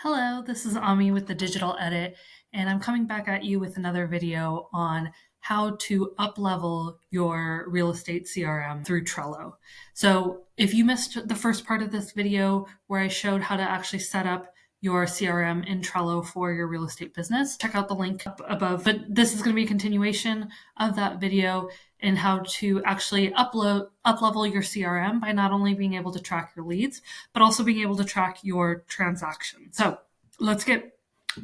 Hello, this is Ami with the Digital Edit, and I'm coming back at you with another video on how to up-level your real estate CRM through Trello. So if you missed the first part of this video where I showed how to actually set up your CRM in Trello for your real estate business, check out the link up above. But this is going to be a continuation of that video in how to actually up-level your CRM by not only being able to track your leads, but also being able to track your transactions. So let's get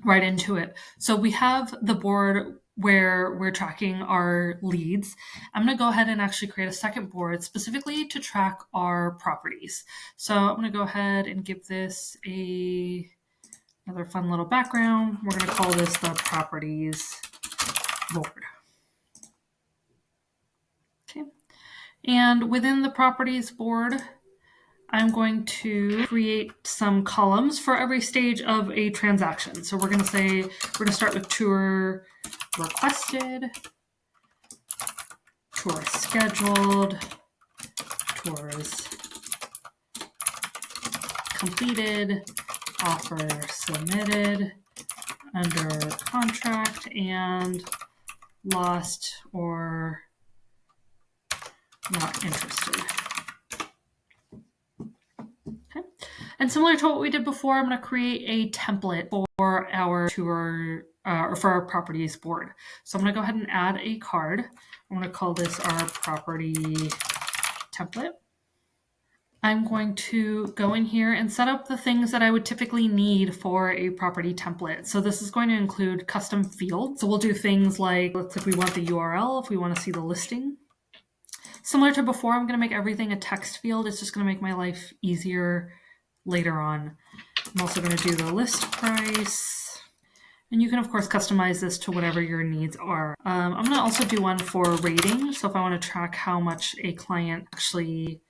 right into it. So we have the board where we're tracking our leads. I'm going to go ahead and actually create a second board specifically to track our properties. So I'm going to go ahead and give this another fun little background. We're going to call this the properties board. Okay. And within the properties board, I'm going to create some columns for every stage of a transaction. So we're going to start with tour requested, tour scheduled, tours completed, offer submitted, under contract, and lost or not interested. Okay. And similar to what we did before, I'm going to create a template for our tour or for our properties board. So I'm going to go ahead and add a card. I'm going to call this our property template. I'm going to go in here and set up the things that I would typically need for a property template. So this is going to include custom fields. So we'll do things like, let's say we want the URL, if we want to see the listing. Similar to before, I'm going to make everything a text field. It's just going to make my life easier later on. I'm also going to do the list price. And you can, of course, customize this to whatever your needs are. I'm going to also do one for rating. So if I want to track how much a client actually,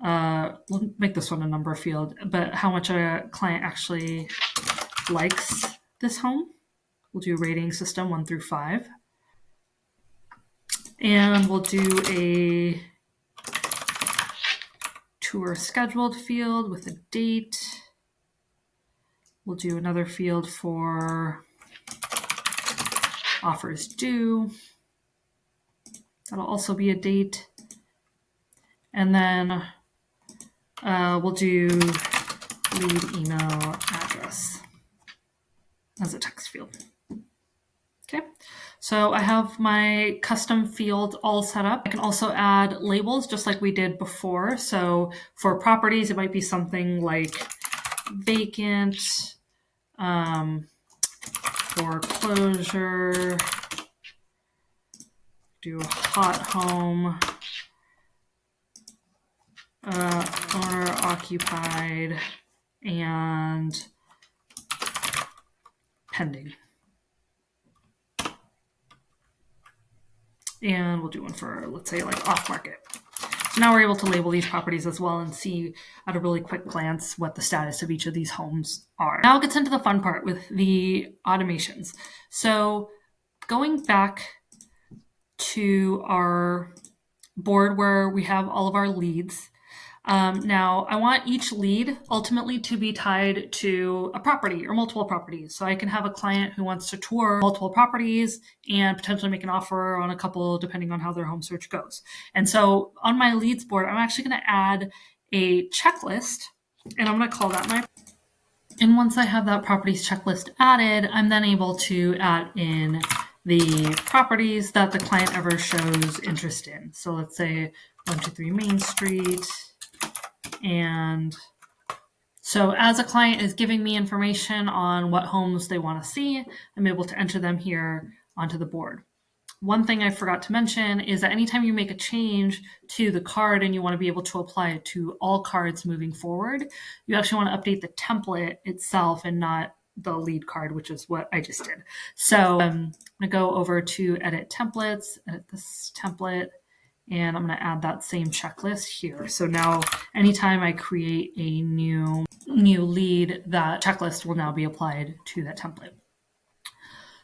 we'll make this one a number field, but how much a client actually likes this home. We'll do rating system 1 through 5. And we'll do a tour scheduled field with a date. We'll do another field for offers due. That'll also be a date. And then we'll do lead email address as a text field. Okay, so I have my custom fields all set up. I can also add labels just like we did before. So for properties, it might be something like vacant, foreclosure, do hot home, owner occupied, and pending. And we'll do one for, let's say, like off market. So now we're able to label these properties as well and see at a really quick glance what the status of each of these homes are. Now it gets into the fun part with the automations. So going back to our board where we have all of our leads, now I want each lead ultimately to be tied to a property or multiple properties. So I can have a client who wants to tour multiple properties and potentially make an offer on a couple depending on how their home search goes. And so on my leads board, I'm actually going to add a checklist, and I'm going to call that my. And once I have that properties checklist added, I'm then able to add in the properties that the client ever shows interest in. So let's say 123 Main Street. And so as a client is giving me information on what homes they want to see, I'm able to enter them here onto the board. One thing I forgot to mention is that anytime you make a change to the card and you want to be able to apply it to all cards moving forward, you actually want to update the template itself and not the lead card, which is what I just did. So I'm going to go over to edit templates, edit this template, and I'm going to add that same checklist here. So now anytime I create a new lead, that checklist will now be applied to that template.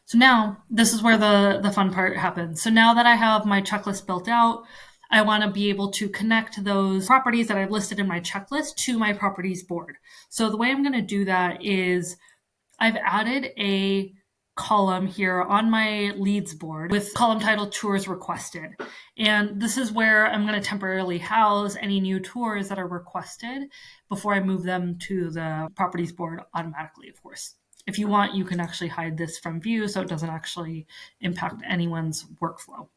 So now this is where the fun part happens. So now that I have my checklist built out, I want to be able to connect those properties that I've listed in my checklist to my properties board. So the way I'm going to do that is I've added a column here on my leads board with column titled tours requested. And this is where I'm going to temporarily house any new tours that are requested before I move them to the properties board automatically, of course. If you want, you can actually hide this from view so it doesn't actually impact anyone's workflow.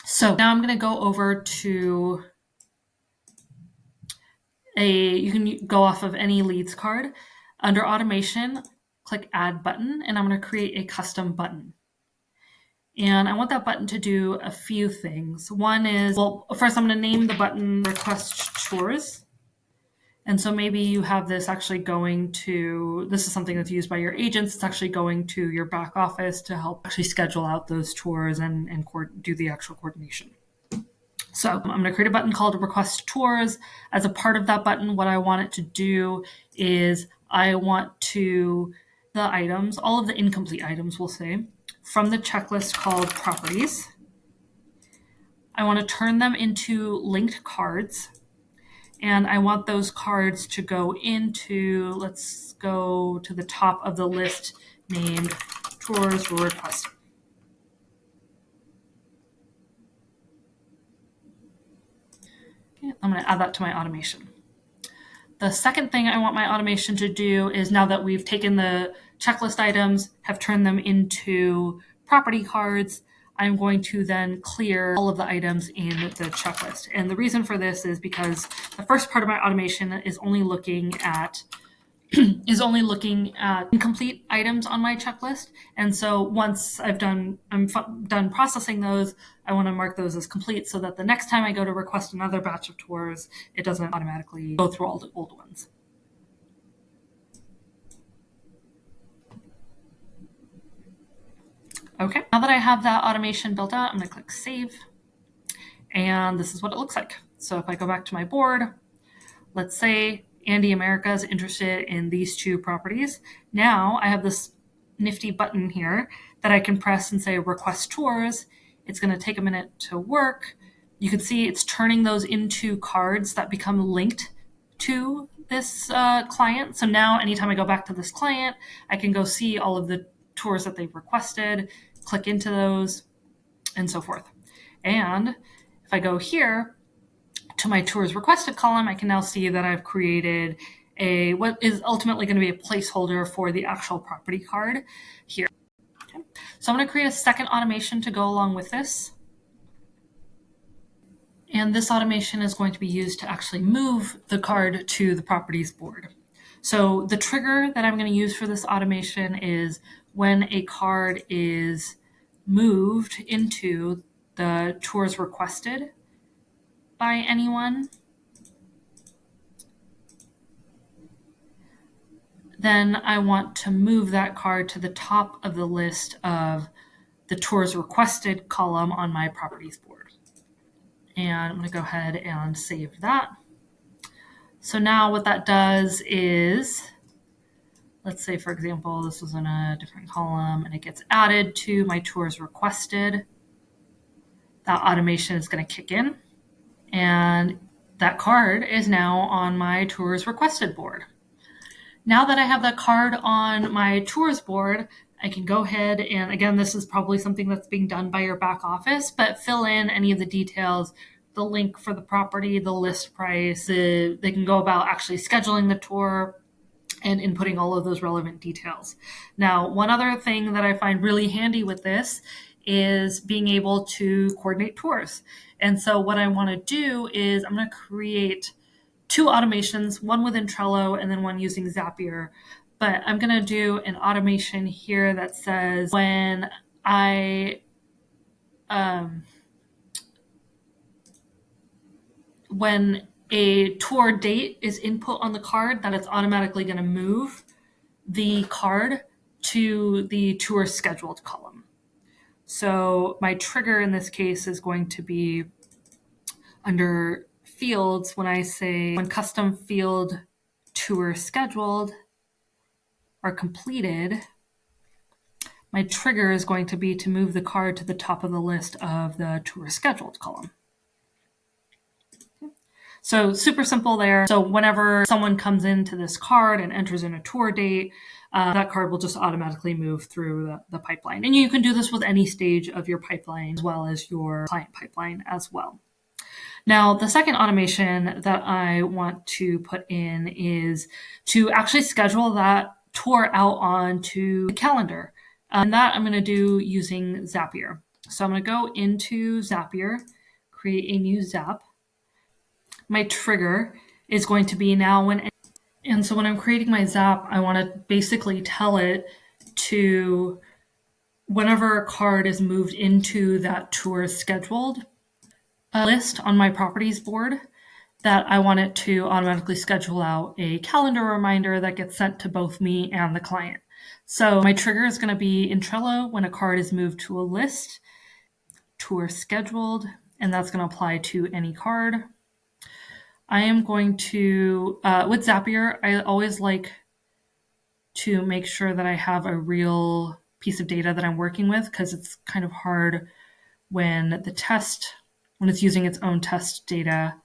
So now I'm going to go over to you can go off of any leads card. Under automation, click add button, and I'm going to create a custom button. And I want that button to do a few things. One is, well, first I'm going to name the button request tours. And so maybe you have this actually going to, this is something that's used by your agents. It's actually going to your back office to help actually schedule out those tours and do the actual coordination. So I'm going to create a button called request tours. As a part of that button, what I want it to do is I want to, the items, all of the incomplete items, we'll say, from the checklist called properties, I want to turn them into linked cards. And I want those cards to go into, let's go to the top of the list named tours requested. Okay, I'm going to add that to my automation. The second thing I want my automation to do is, now that we've taken the checklist items, have turned them into property cards, I'm going to then clear all of the items in the checklist. And the reason for this is because the first part of my automation is only looking at incomplete items on my checklist. And so once I'm done processing those, I want to mark those as complete so that the next time I go to request another batch of tours, it doesn't automatically go through all the old ones. Okay, now that I have that automation built out, I'm going to click save. And this is what it looks like. So if I go back to my board, let's say Andy America is interested in these two properties. Now I have this nifty button here that I can press and say request tours. It's going to take a minute to work. You can see it's turning those into cards that become linked to this client. So now anytime I go back to this client, I can go see all of the tours that they've requested, click into those, and so forth. And if I go here to my tours requested column, I can now see that I've created what is ultimately going to be a placeholder for the actual property card here. Okay. So I'm going to create a second automation to go along with this. And this automation is going to be used to actually move the card to the properties board. So the trigger that I'm going to use for this automation is when a card is moved into the tours requested by anyone, then I want to move that card to the top of the list of the tours requested column on my properties board. And I'm going to go ahead and save that. So now what that does is, let's say, for example, this was in a different column and it gets added to my tours requested. That automation is going to kick in, and that card is now on my tours requested board. Now that I have that card on my tours board, I can go ahead and, again, this is probably something that's being done by your back office, but fill in any of the details, the link for the property, the list price. They can go about actually scheduling the tour and inputting all of those relevant details. Now, one other thing that I find really handy with this is being able to coordinate tours. And so what I want to do is I'm going to create two automations, one within Trello and then one using Zapier. But I'm going to do an automation here that says when when a tour date is input on the card, that it's automatically going to move the card to the tour scheduled column. So my trigger in this case is going to be under fields when I say when custom field tour scheduled are completed, my trigger is going to be to move the card to the top of the list of the tour scheduled column. So super simple there. So whenever someone comes into this card and enters in a tour date, that card will just automatically move through the pipeline. And you can do this with any stage of your pipeline as well as your client pipeline as well. Now, the second automation that I want to put in is to actually schedule that tour out onto the calendar. And that I'm going to do using Zapier. So I'm going to go into Zapier, create a new Zap. My trigger is going to be now and so when I'm creating my Zap, I want to basically tell it to whenever a card is moved into that tour scheduled list on my properties board, that I want it to automatically schedule out a calendar reminder that gets sent to both me and the client. So my trigger is going to be in Trello when a card is moved to a list, tour scheduled, and that's going to apply to any card. I am going to, with Zapier, I always like to make sure that I have a real piece of data that I'm working with, because it's kind of hard when it's using its own test data.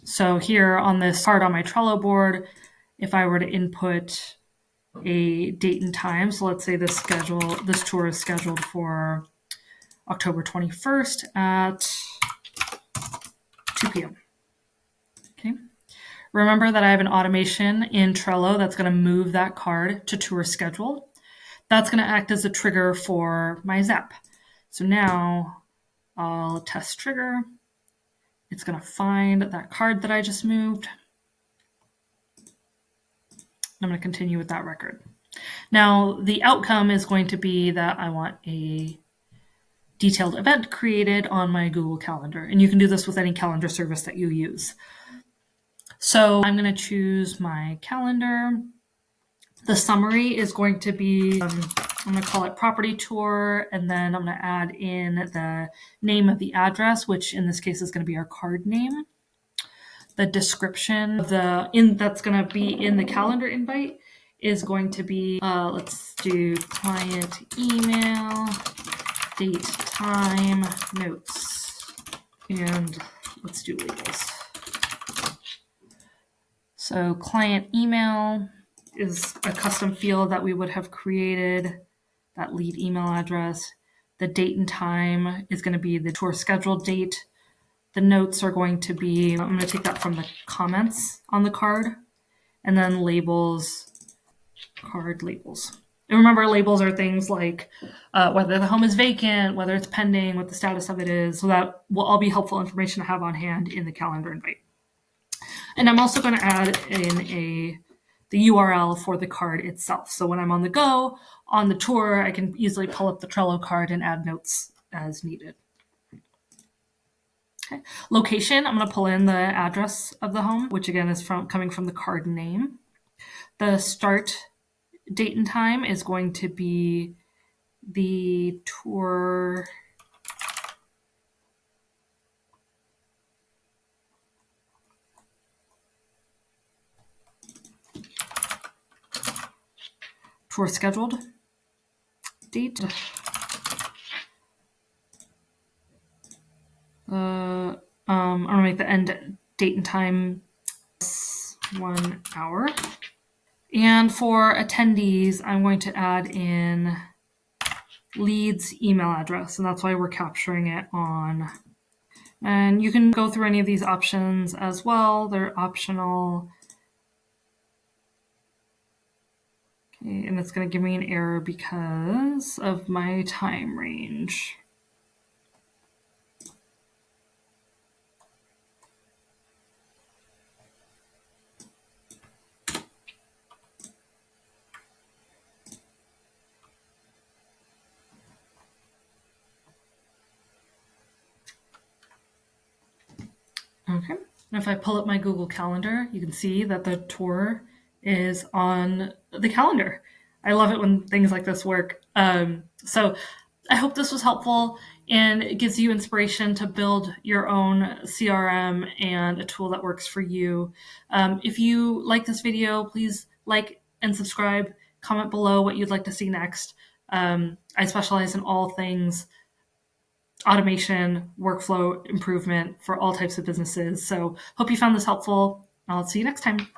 So here on this card on my Trello board, if I were to input a date and time, so let's say this tour is scheduled for October 21st at 2 p.m. Okay. Remember that I have an automation in Trello that's going to move that card to tour scheduled. That's going to act as a trigger for my Zap. So now I'll test trigger. It's going to find that card that I just moved. I'm going to continue with that record. Now, the outcome is going to be that I want a detailed event created on my Google Calendar. And you can do this with any calendar service that you use. So I'm going to choose my calendar. The summary is going to be, I'm going to call it property tour, and then I'm going to add in the name of the address, which in this case is going to be our card name. The description of that's going to be in the calendar invite is going to be, let's do client email, date, time, notes, and let's do labels. So client email is a custom field that we would have created, that lead email address. The date and time is going to be the tour scheduled date. The notes are going to be, I'm going to take that from the comments on the card, and then labels, card labels. And remember, labels are things like whether the home is vacant, whether it's pending, what the status of it is. So that will all be helpful information to have on hand in the calendar invite. And I'm also going to add in the URL for the card itself. So when I'm on the go, on the tour, I can easily pull up the Trello card and add notes as needed. Okay. Location, I'm going to pull in the address of the home, which again is coming from the card name. The start date and time is going to be the tour scheduled date. I'm going to make the end date and time 1 hour. And for attendees, I'm going to add in lead's email address, and that's why we're capturing it on. And you can go through any of these options as well. They're optional. Okay, and it's going to give me an error because of my time range. Okay, and if I pull up my Google Calendar, you can see that the tour is on the calendar. I love it when things like this work. So I hope this was helpful and it gives you inspiration to build your own CRM and a tool that works for you. If you like this video, please like and subscribe. Comment below what you'd like to see next. I specialize in all things automation, workflow improvement for all types of businesses. So hope you found this helpful. I'll see you next time.